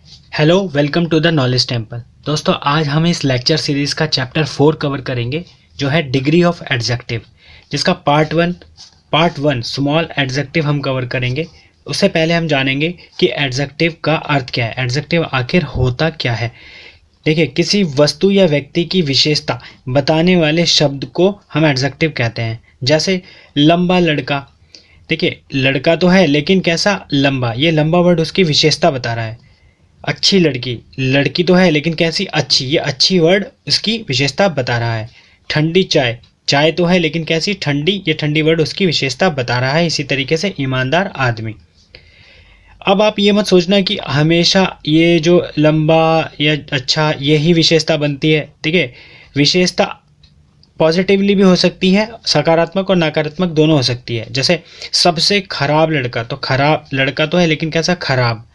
Hello, welcome to the knowledge temple. दोस्तों, आज हम इस लेक्चर सीरीज़ का चैप्टर 4 कवर करेंगे, जो है डिग्री ऑफ एडजेक्टिव, जिसका पार्ट वन स्मॉल एडजेक्टिव हम कवर करेंगे। उससे पहले हम जानेंगे कि एडजेक्टिव का अर्थ क्या है, एडजेक्टिव आखिर होता क्या है। देखिए, किसी वस्तु या व्यक्ति की विशेषता बताने वाले शब्द को हम एडजेक्टिव कहते हैं। जैसे लंबा लड़का। देखिए, लड़का तो है लेकिन कैसा लंबा, ये लंबा वर्ड उसकी विशेषता बता रहा है। अच्छी लड़की, लड़की तो है लेकिन कैसी अच्छी, ये अच्छी वर्ड उसकी विशेषता बता रहा है। ठंडी चाय, चाय तो है लेकिन कैसी ठंडी, ये ठंडी वर्ड उसकी विशेषता बता रहा है। इसी तरीके से ईमानदार आदमी। अब आप ये मत सोचना कि हमेशा ये जो लंबा या अच्छा यही विशेषता बनती है। ठीक है, विशेषता पॉजिटिवली भी हो सकती है, सकारात्मक और नकारात्मक दोनों हो सकती है। जैसे सबसे खराब लड़का, तो खराब लड़का तो है लेकिन कैसा खराब,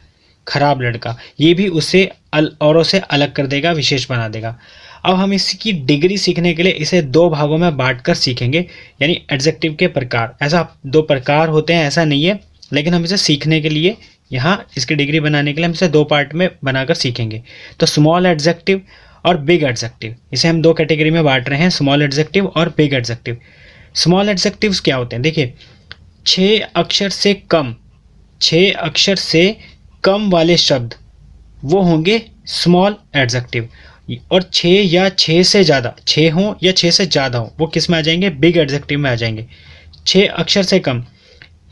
खराब लड़का, ये भी उसे औरों से अलग कर देगा, विशेष बना देगा। अब हम इसकी डिग्री सीखने के लिए इसे दो भागों में बांटकर सीखेंगे, यानी एडजेक्टिव के प्रकार। ऐसा दो प्रकार होते हैं ऐसा नहीं है, लेकिन हम इसे सीखने के लिए यहाँ इसकी डिग्री बनाने के लिए हम इसे दो पार्ट में बनाकर सीखेंगे। तो स्मॉल एडजेक्टिव और बिग एडजेक्टिव, इसे हम दो कैटेगरी में बांट रहे हैं, स्मॉल एडजेक्टिव और बिग एडजेक्टिव। स्मॉल एडजेक्टिव्स क्या होते हैं? देखिए, 6 अक्षर से कम वाले शब्द वो होंगे स्मॉल एडजेक्टिव, और 6 या 6 से ज़्यादा, 6 हो या 6 से ज़्यादा हो, वो किस में आ जाएंगे? बिग एडजेक्टिव में आ जाएंगे। 6 अक्षर से कम,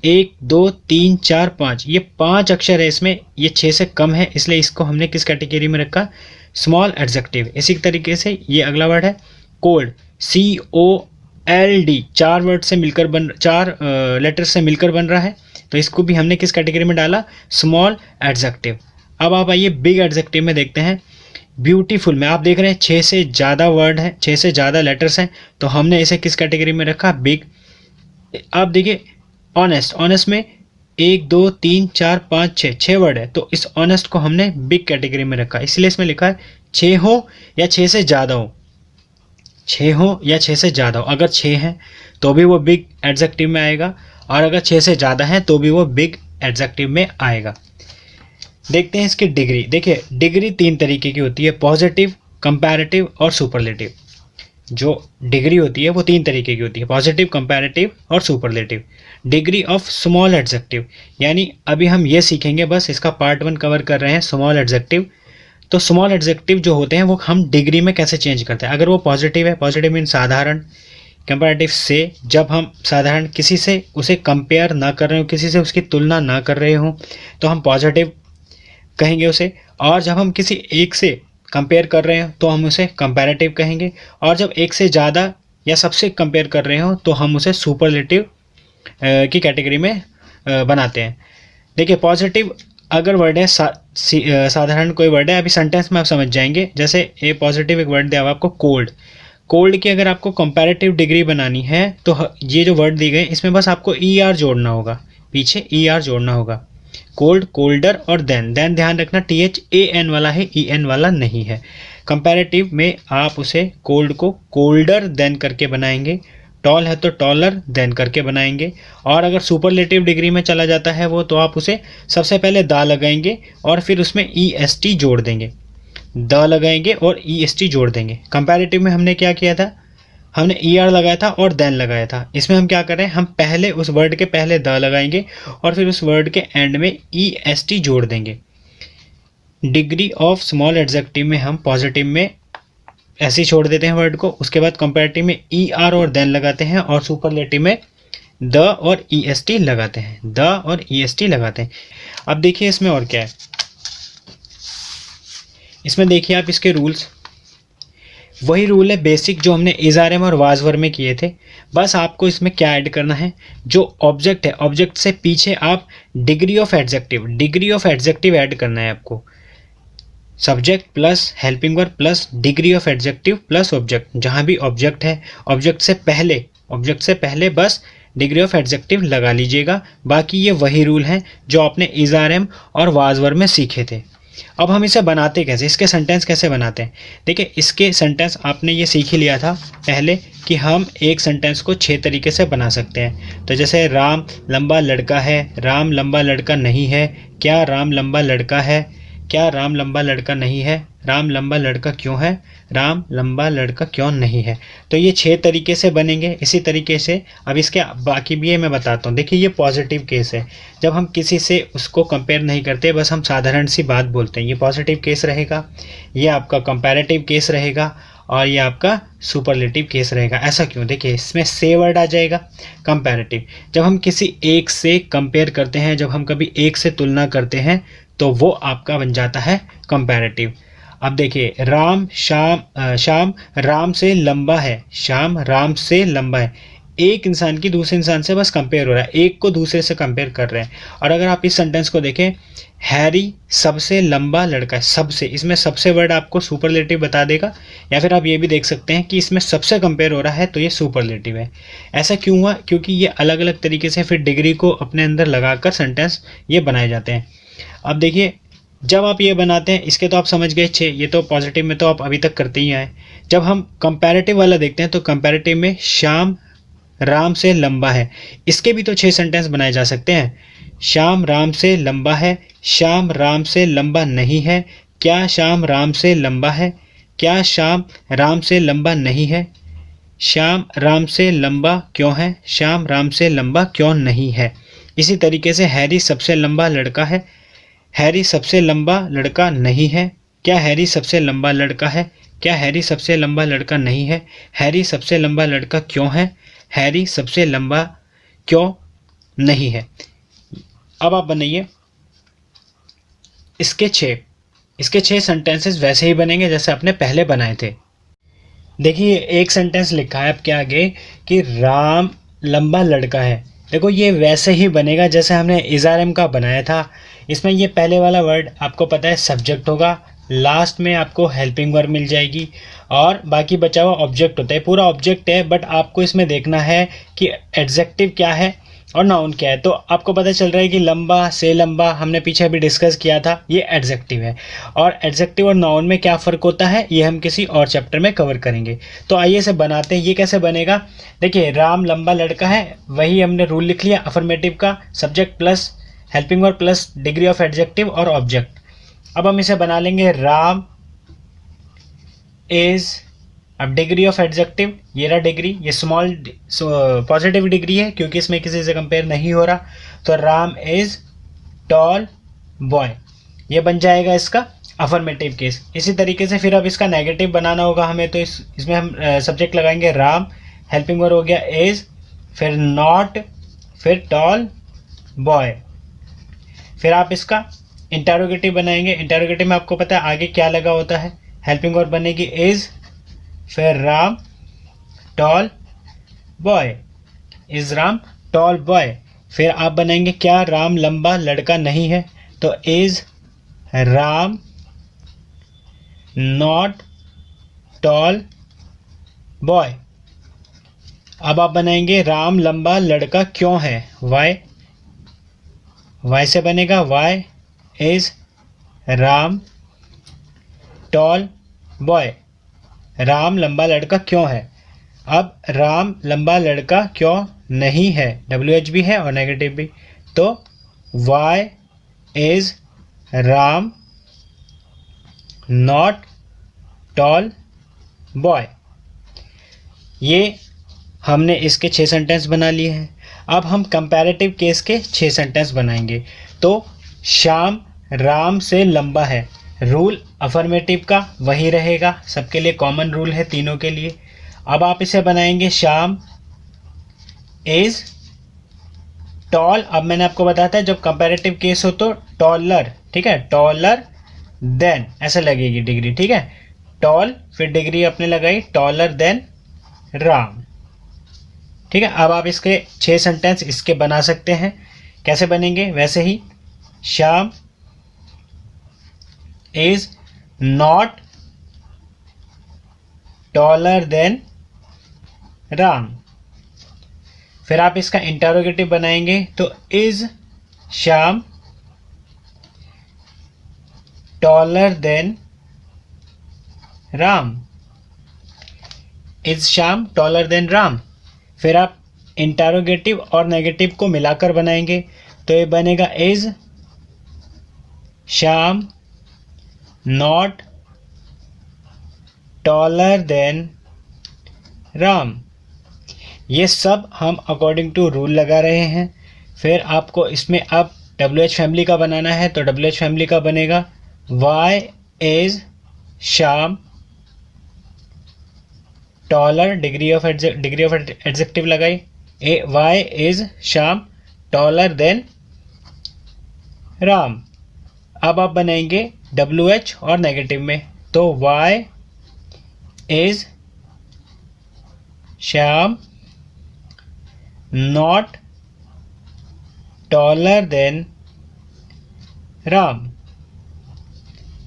1 2 3 4 5, ये 5 अक्षर है इसमें, ये 6 से कम है, इसलिए इसको हमने किस कैटेगरी में रखा? Small adjective. इसी तरीके से ये अगला वर्ड है कोल्ड, COLD, 4 वर्ड से मिलकर चार लेटर से मिलकर बन रहा है, तो इसको भी हमने किस कैटेगरी में डाला? Small adjective. अब आप आइए बिग एडजेक्टिव में देखते हैं। ब्यूटीफुल में आप देख रहे हैं 6 से ज़्यादा वर्ड है, 6 से ज़्यादा लेटर्स हैं, तो हमने इसे किस कैटेगरी में रखा? बिग। आप देखिए ऑनेस्ट, ऑनेस्ट में 1 2 3 4 5 6 वर्ड है, तो इस ऑनेस्ट को हमने बिग कैटेगरी में रखा, इसलिए इसमें लिखा है 6 हो या 6 से ज़्यादा हो, 6 हो या 6 से ज़्यादा हो। अगर 6 है तो भी वो बिग एडजेक्टिव में आएगा, और अगर 6 से ज़्यादा है तो भी वो बिग एडजेक्टिव में आएगा। देखते हैं इसकी डिग्री। देखिए, डिग्री 3 तरीके की होती है, पॉजिटिव, कंपैरेटिव और सुपरलेटिव। जो डिग्री होती है वो 3 तरीके की होती है, पॉजिटिव, कंपैरेटिव और superlative. Degree of small adjective, यानी अभी हम ये सीखेंगे, बस इसका पार्ट 1 कवर कर रहे हैं, स्मॉल एडजेक्टिव। तो स्मॉल एडजेक्टिव जो होते हैं वो हम डिग्री में कैसे चेंज करते हैं। अगर वो पॉजिटिव है, पॉजिटिव मीन साधारण, कंपैरेटिव से जब हम साधारण किसी से उसे कंपेयर ना कर रहे हो, किसी से उसकी तुलना ना कर रहे हो, तो हम पॉजिटिव कहेंगे उसे। और जब हम किसी एक से कंपेयर कर रहे हो तो हम उसे कंपैरेटिव कहेंगे, और जब एक से ज़्यादा या सबसे कंपेयर कर रहे हो तो हम उसे सुपरलेटिव की कैटेगरी में बनाते हैं। देखिए, पॉजिटिव अगर वर्ड है, साधारण कोई वर्ड है, अभी सेंटेंस में आप समझ जाएंगे। जैसे ए पॉजिटिव एक वर्ड दिया हुआ आपको कोल्ड, कोल्ड की अगर आपको कंपैरेटिव डिग्री बनानी है तो ये जो वर्ड दिए गए इसमें बस आपको ER जोड़ना होगा, पीछे ER जोड़ना होगा। कोल्ड, कोल्डर और देन ध्यान रखना THAN वाला है, EN वाला नहीं है। कंपैरेटिव में आप उसे कोल्ड को कोल्डर देन करके बनाएंगे, टॉल है तो टॉलर देन करके बनाएंगे, और अगर सुपरलेटिव डिग्री में चला जाता है वो, तो आप उसे सबसे पहले दा लगाएंगे और फिर उसमें EST जोड़ देंगे, द लगाएंगे और EST जोड़ देंगे। कंपैरेटिव में हमने क्या किया था? हमने ER लगाया था और देन लगाया था। इसमें हम क्या कर रहे हैं? हम पहले उस वर्ड के पहले द लगाएंगे और फिर उस वर्ड के एंड में EST जोड़ देंगे। डिग्री ऑफ स्मॉल एडजेक्टिव में हम पॉजिटिव में ऐसे ही छोड़ देते हैं वर्ड को, उसके बाद कंपैरेटिव में ER और देन लगाते हैं, और सुपरलेटिव में द और EST लगाते हैं, द और EST लगाते हैं। अब देखिए इसमें और क्या है। इसमें देखिए आप इसके रूल्स, वही रूल है बेसिक जो हमने इज़ारम और वाजवर में किए थे। बस आपको इसमें क्या ऐड करना है? जो ऑब्जेक्ट है, ऑब्जेक्ट से पीछे आप डिग्री ऑफ एडजेक्टिव ऐड करना है आपको। Subject plus helping verb plus degree of adjective plus object, जहाँ भी ऑब्जेक्ट है ऑब्जेक्ट से पहले बस डिग्री ऑफ एडजेक्टिव लगा लीजिएगा। बाकी ये वही रूल हैं जो आपने इज़ारम और वाजवर में सीखे थे। अब हम इसे बनाते कैसे, इसके सेंटेंस कैसे बनाते हैं? देखिए, इसके सेंटेंस आपने ये सीख ही लिया था पहले कि हम एक सेंटेंस को 6 तरीके से बना सकते हैं। तो जैसे राम लंबा लड़का है, राम लंबा लड़का नहीं है, क्या राम लंबा लड़का है, क्या राम लंबा लड़का नहीं है? राम लंबा लड़का क्यों है? राम लंबा लड़का क्यों नहीं है? तो ये 6 तरीके से बनेंगे। इसी तरीके से अब इसके बाकी भी है मैं बताता हूँ। देखिए ये पॉजिटिव केस है, जब हम किसी से उसको कंपेयर नहीं करते, बस हम साधारण सी बात बोलते हैं, ये पॉजिटिव केस रहेगा। ये आपका कंपैरेटिव केस रहेगा और ये आपका सुपरलेटिव केस रहेगा। ऐसा क्यों? देखिए इसमें से वर्ड आ जाएगा कंपैरेटिव। जब हम किसी एक से कंपेयर करते हैं, जब हम कभी एक से तुलना करते हैं, तो वो आपका बन जाता है कंपैरेटिव। अब देखिए शाम राम से लंबा है। शाम राम से लंबा है। एक इंसान की दूसरे इंसान से बस कंपेयर हो रहा है, एक को दूसरे से कंपेयर कर रहे हैं। और अगर आप इस सेंटेंस को देखें, हैरी सबसे लंबा लड़का है। सबसे, इसमें सबसे वर्ड आपको सुपरलेटिव बता देगा। या फिर आप ये भी देख सकते हैं कि इसमें सबसे कंपेयर हो रहा है तो ये सुपरलेटिव है। ऐसा क्यों हुआ? क्योंकि ये अलग अलग तरीके से फिर डिग्री को अपने अंदर लगाकर सेंटेंस ये बनाए जाते हैं। अब देखिए जब आप ये बनाते हैं, इसके तो आप समझ गए 6, ये तो पॉजिटिव में तो आप अभी तक करते ही आए। जब हम कंपैरेटिव वाला देखते हैं तो कंपैरेटिव में श्याम राम से लंबा है, इसके भी तो 6 सेंटेंस बनाए जा सकते हैं। श्याम राम से लंबा है, श्याम राम से लंबा नहीं है, क्या श्याम राम से लंबा है, क्या श्याम राम से लंबा नहीं है, श्याम राम से लंबा क्यों है, श्याम राम से लंबा क्यों नहीं है। इसी तरीके से हैरी सबसे लंबा लड़का है, हैरी सबसे लंबा लड़का नहीं है, क्या हैरी सबसे लंबा लड़का है, क्या हैरी सबसे लंबा लड़का नहीं है, हैरी सबसे लंबा लड़का क्यों है, हैरी सबसे लंबा क्यों नहीं है। अब आप बनाइए इसके 6 सेंटेंसेस वैसे ही बनेंगे जैसे आपने पहले बनाए थे। देखिए एक सेंटेंस लिखा है आपके आगे कि राम लंबा लड़का है। देखो ये वैसे ही बनेगा जैसे हमने इज़ारम का बनाया था। इसमें ये पहले वाला वर्ड आपको पता है सब्जेक्ट होगा, लास्ट में आपको हेल्पिंग वर्ब मिल जाएगी और बाकी बचा हुआ ऑब्जेक्ट होता है। पूरा ऑब्जेक्ट है, बट आपको इसमें देखना है कि एडजेक्टिव क्या है और नाउन क्या है। तो आपको पता चल रहा है कि लंबा से लंबा हमने पीछे अभी डिस्कस किया था, ये एडजेक्टिव है। और एडजेक्टिव और नाउन में क्या फ़र्क होता है ये हम किसी और चैप्टर में कवर करेंगे। तो आइए इसे बनाते हैं। ये कैसे बनेगा? देखिए राम लंबा लड़का है, वही हमने रूल लिख लिया अफर्मेटिव का, subject plus helping verb plus degree of adjective और ऑब्जेक्ट। अब हम इसे बना लेंगे राम इज, अब डिग्री ऑफ एडजेक्टिव ये रहा डिग्री, ये स्मॉल पॉजिटिव डिग्री है क्योंकि इसमें किसी से कंपेयर नहीं हो रहा। तो राम इज टॉल बॉय, ये बन जाएगा इसका अफर्मेटिव केस। इसी तरीके से फिर अब इसका नेगेटिव बनाना होगा हमें, तो इसमें हम सब्जेक्ट लगाएंगे राम, हेल्पिंग वर्ब हो गया इज, फिर नॉट, फिर टॉल बॉय। फिर आप इसका इंटरोगेटिव बनाएंगे। इंटरोगेटिव में आपको पता है आगे क्या लगा होता है, हेल्पिंग वर्ब बनेगी इज, फिर Ram tall boy, is Ram tall boy. फिर आप बनाएंगे क्या, राम लंबा लड़का नहीं है, तो is Ram not tall boy. अब आप बनाएंगे राम लंबा लड़का क्यों है, वाई, वाई से बनेगा why is Ram tall boy, Ram लंबा लड़का क्यों है। अब राम लंबा लड़का क्यों नहीं है, WH भी है और नेगेटिव भी, तो why is Ram not tall boy. ये हमने इसके 6 सेंटेंस बना लिए हैं। अब हम कंपैरेटिव केस के 6 सेंटेंस बनाएंगे। तो श्याम राम से लंबा है, रूल अफर्मेटिव का वही रहेगा, सबके लिए कॉमन रूल है तीनों के लिए। अब आप इसे बनाएंगे श्याम इज टॉल। अब मैंने आपको बताया था जब कंपैरेटिव केस हो तो टॉलर, ठीक है, टॉलर देन ऐसे लगेगी डिग्री, ठीक है, टॉल फिर डिग्री अपने लगाई टॉलर देन राम, ठीक है। अब आप इसके 6 सेंटेंस इसके बना सकते हैं। कैसे बनेंगे? वैसे ही, Shyam is not taller than Ram. फिर आप इसका इंटरोगेटिव बनाएंगे तो is Shyam taller than Ram, is Shyam taller than Ram. फिर आप इंटरोगेटिव और नेगेटिव को मिलाकर बनाएंगे तो ये बनेगा is Shyam not taller than Ram. ये सब हम अकॉर्डिंग टू रूल लगा रहे हैं। फिर आपको इसमें अब WH फैमिली का बनाना है, तो WH फैमिली का बनेगा why is Shyam taller, degree of adjective लगाई, why is Shyam taller than Ram. अब आप बनाएंगे WH और नेगेटिव में, तो why is Shyam not taller than Ram.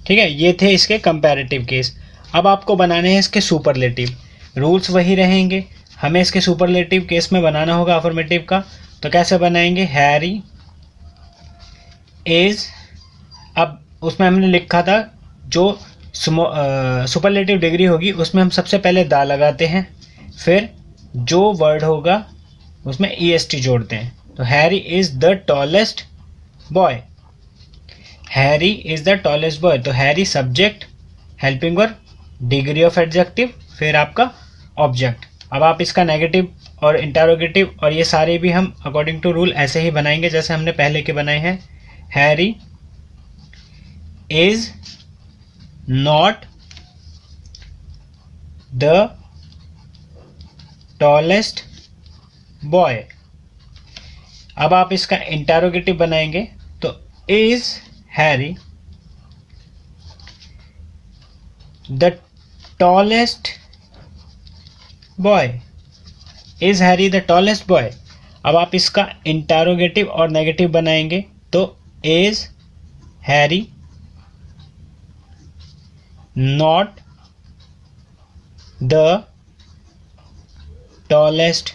ठीक है, ये थे इसके कंपैरेटिव केस। अब आपको बनाने हैं इसके सुपरलेटिव। रूल्स वही रहेंगे, हमें इसके सुपरलेटिव केस में बनाना होगा अफर्मेटिव का। तो कैसे बनाएंगे? हैरी इज, अब उसमें हमने लिखा था जो सुपरलेटिव डिग्री होगी उसमें हम सबसे पहले दा लगाते हैं, फिर जो वर्ड होगा उसमें EST जोड़ते हैं। तो Harry is the tallest boy, Harry is the tallest boy. तो Harry subject, helping verb, degree of adjective, फिर आपका ऑब्जेक्ट। अब आप इसका नेगेटिव और इंटरोगेटिव और ये सारे भी हम अकॉर्डिंग टू रूल ऐसे ही बनाएंगे जैसे हमने पहले के बनाए हैं। Harry is not the tallest boy. अब आप इसका इंटरोगेटिव बनाएंगे, तो is Harry the tallest boy, is Harry the tallest boy. अब आप इसका इंटरोगेटिव और नेगेटिव बनाएंगे, तो is Harry not the tallest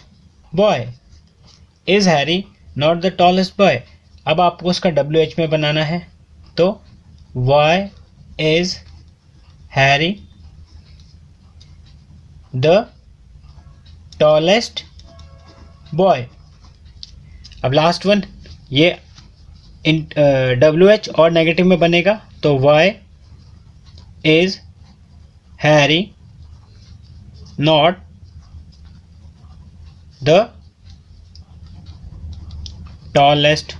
boy, is Harry not the tallest boy. अब आपको उसका WH में बनाना है, तो why is Harry the tallest boy. अब लास्ट वन, ये WH और नेगेटिव में बनेगा, तो why is Harry not the tallest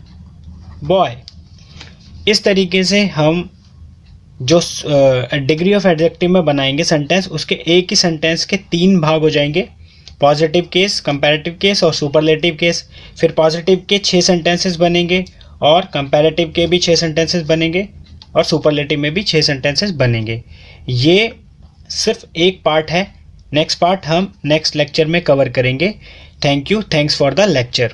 boy. इस तरीके से हम जो डिग्री ऑफ एडजेक्टिव में बनाएंगे सेंटेंस, उसके एक ही सेंटेंस के 3 भाग हो जाएंगे, पॉजिटिव केस, कंपैरेटिव केस और सुपरलेटिव केस। फिर पॉजिटिव के 6 सेंटेंसेस बनेंगे और कंपैरेटिव के भी 6 सेंटेंसेस बनेंगे और सुपरलेटिव में भी 6 सेंटेंसेस बनेंगे। ये सिर्फ एक पार्ट है, नेक्स्ट पार्ट हम नेक्स्ट लेक्चर में कवर करेंगे। Thank you, thanks for the lecture.